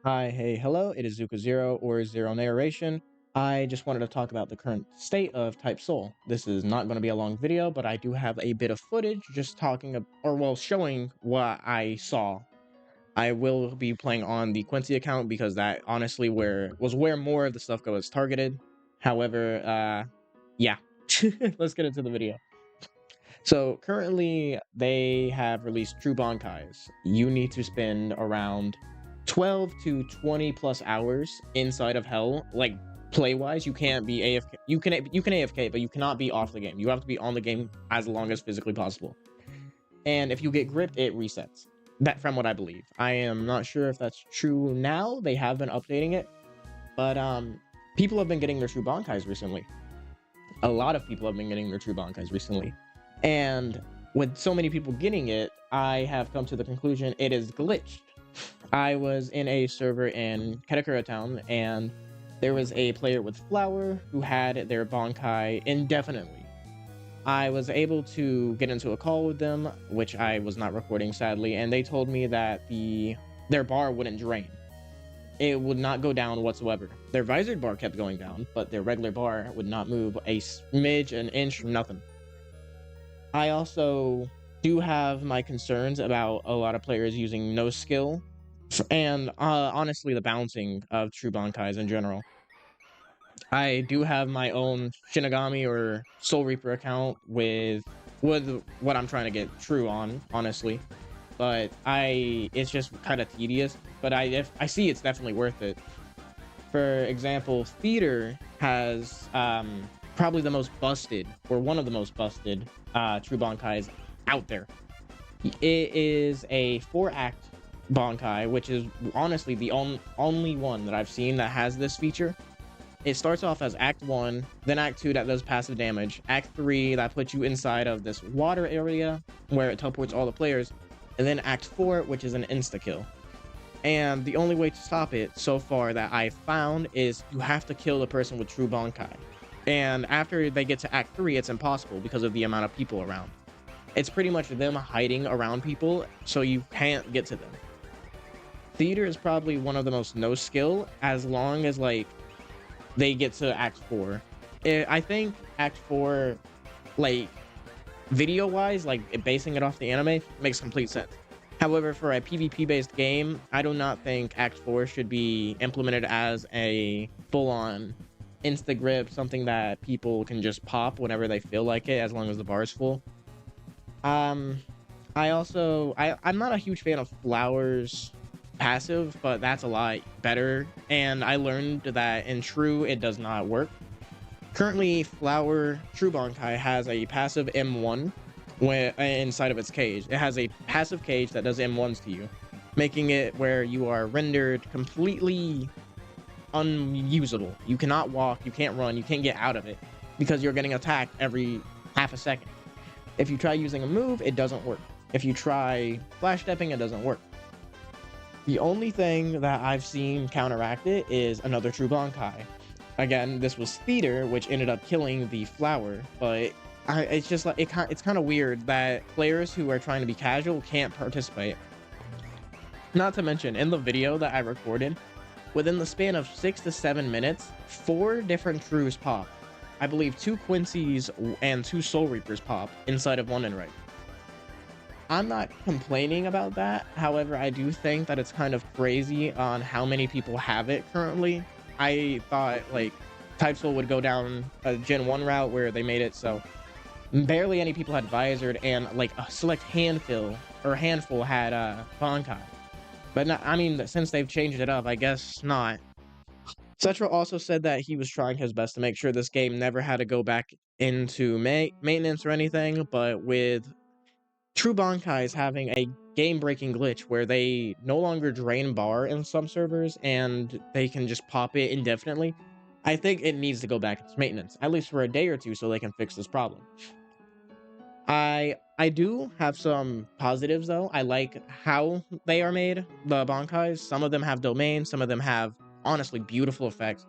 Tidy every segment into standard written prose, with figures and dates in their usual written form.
Hi, hey, hello, it is Zuka Zero or Zero Narration. I just wanted to talk about the current state of Type Soul. This is not going to be a long video, but I do have a bit of footage just showing what I saw. I will be playing on the Quincy account because that honestly where more of the stuff was targeted. However, yeah, let's get into the video. So currently they have released True Bankais. You need to spend around 12 to 20 plus hours inside of hell, like play wise. You can't be AFK. You can AFK, but you cannot be off the game. You have to be on the game as long as physically possible. And if you get gripped, it resets. That from what I believe. I am not sure if that's true now. They have been updating it, but people have been getting their True Bankais recently. A lot of people have been getting their True Bankais recently. And with so many people getting it, I have come to the conclusion it is glitched. I was in a server in Katakura Town, and there was a player with Flower who had their Bankai indefinitely. I was able to get into a call with them, which I was not recording sadly, and they told me that their bar wouldn't drain. It would not go down whatsoever. Their visored bar kept going down, but their regular bar would not move a smidge, an inch, nothing. I also do have my concerns about a lot of players using no skill and honestly the bouncing of true bankais in general. I do have my own Shinigami or Soul Reaper account with what I'm trying to get true on, honestly. But it's just kind of tedious. But if I see it's definitely worth it. For example, Theater has probably the most busted, or one of the most busted true bankais out there. It is a 4-act bankai, which is honestly the only one that I've seen that has this feature. It starts off as Act 1, then Act 2 that does passive damage, Act 3 that puts you inside of this water area where it teleports all the players, and then Act 4, which is an insta-kill. And the only way to stop it so far that I've found is you have to kill the person with True Bankai. And after they get to Act 3, it's impossible because of the amount of people around. It's pretty much them hiding around people, so you can't get to them. Theater is probably one of the most no skill, as long as like they get to Act 4. I think Act 4, like video wise, like basing it off the anime, makes complete sense. However, for a PvP based game, I do not think Act 4 should be implemented as a full on insta grip, something that people can just pop whenever they feel like it, as long as the bar is full. I'm not a huge fan of Flowers passive, but that's a lot better, and I learned that in True it does not work. Currently, Flower True Bankai has a passive M1 inside of its cage. It has a passive cage that does M1s to you, making it where you are rendered completely unusable. You cannot walk, you can't run, you can't get out of it because you're getting attacked every half a second. If you try using a move, it doesn't work. If you try flash stepping, it doesn't work. The only thing that I've seen counteract it is another True Bankai. Again, this was Theater, which ended up killing the Flower, but it's just like it's kind of weird that players who are trying to be casual can't participate. Not to mention, in the video that I recorded, within the span of 6 to 7 minutes, 4 different Trues pop. I believe 2 Quincy's and 2 Soul Reapers pop inside of London right. I'm not complaining about that. However, I do think that it's kind of crazy on how many people have it currently. I thought like Type Soul would go down a Gen 1 route where they made it so barely any people had visored, and like a select handful had Bankai. But not, I mean, since they've changed it up, I guess not. Cetra also said that he was trying his best to make sure this game never had to go back into maintenance or anything, but with True Bankai is having a game-breaking glitch where they no longer drain bar in some servers and they can just pop it indefinitely. I think it needs to go back into maintenance, at least for a day or two, so they can fix this problem. I do have some positives though. I like how they are made, the Bankais. Some of them have domains, some of them have honestly beautiful effects.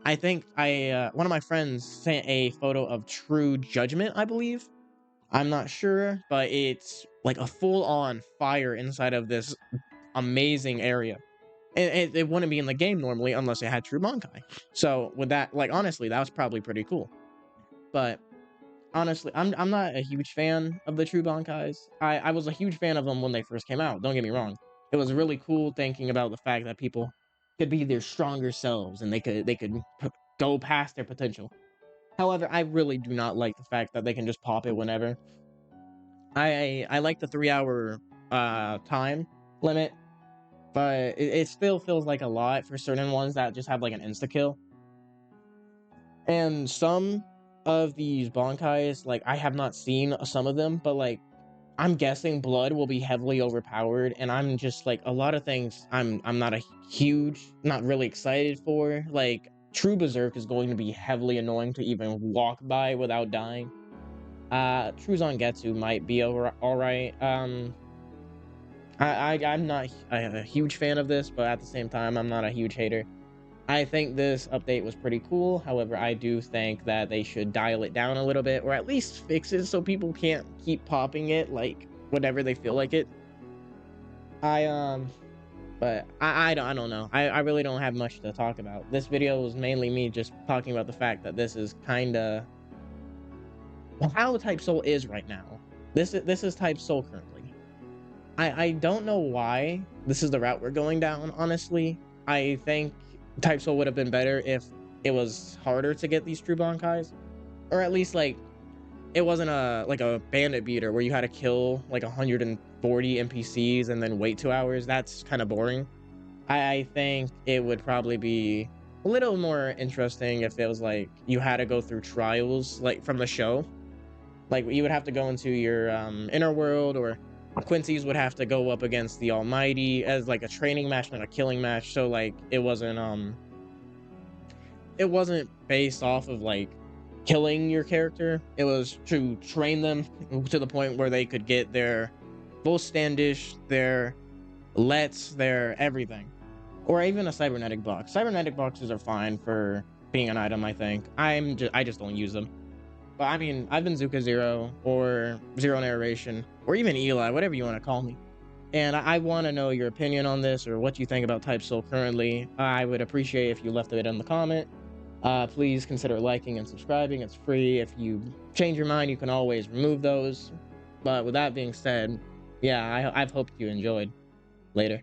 I think one of my friends sent a photo of True Judgment, I believe. I'm not sure, but it's like a full-on fire inside of this amazing area. it wouldn't be in the game normally unless it had true Bankai. So with that, like, honestly, that was probably pretty cool. But honestly, I'm not a huge fan of the true Bankais. I was a huge fan of them when they first came out. Don't get me wrong. It was really cool thinking about the fact that people could be their stronger selves and they could go past their potential. However, I really do not like the fact that they can just pop it whenever. I like the 3 hour time limit, but it still feels like a lot for certain ones that just have like an insta kill. And some of these Bankais, like, I have not seen some of them, but like, I'm guessing blood will be heavily overpowered, and I'm just like, a lot of things I'm not a not really excited for. Like, true berserk is going to be heavily annoying to even walk by without dying. True Zangetsu might be all right. I'm not a huge fan of this, but at the same time, I'm not a huge hater. I think this update was pretty cool. However, I do think that they should dial it down a little bit, or at least fix it so people can't keep popping it like whenever they feel like it. But I don't know. I really don't have much to talk about. This video was mainly me just talking about the fact that this is kinda how Type Soul is right now. This is Type Soul currently. I don't know why this is the route we're going down, honestly. I think Type Soul would have been better if it was harder to get these true Bankais. Or at least, like, it wasn't a bandit beater where you had to kill like 140 NPCs and then wait 2 hours. That's kind of boring. I think it would probably be a little more interesting if it was like you had to go through trials like from the show. Like, you would have to go into your inner world, or Quincy's would have to go up against the Almighty as like a training match, not a killing match. So like it wasn't based off of like killing your character. It was to train them to the point where they could get their full standish, their lets, their everything. Or even a cybernetic box. Cybernetic boxes are fine for being an item, I think. I just don't use them. But I mean, I've been Zuka Zero or Zero Narration or even Eli, whatever you want to call me. And I want to know your opinion on this, or what you think about Type Soul currently. I would appreciate if you left it in the comment. Please consider liking and subscribing. It's free. If you change your mind, you can always remove those. But with that being said, yeah, I've hoped you enjoyed. Later.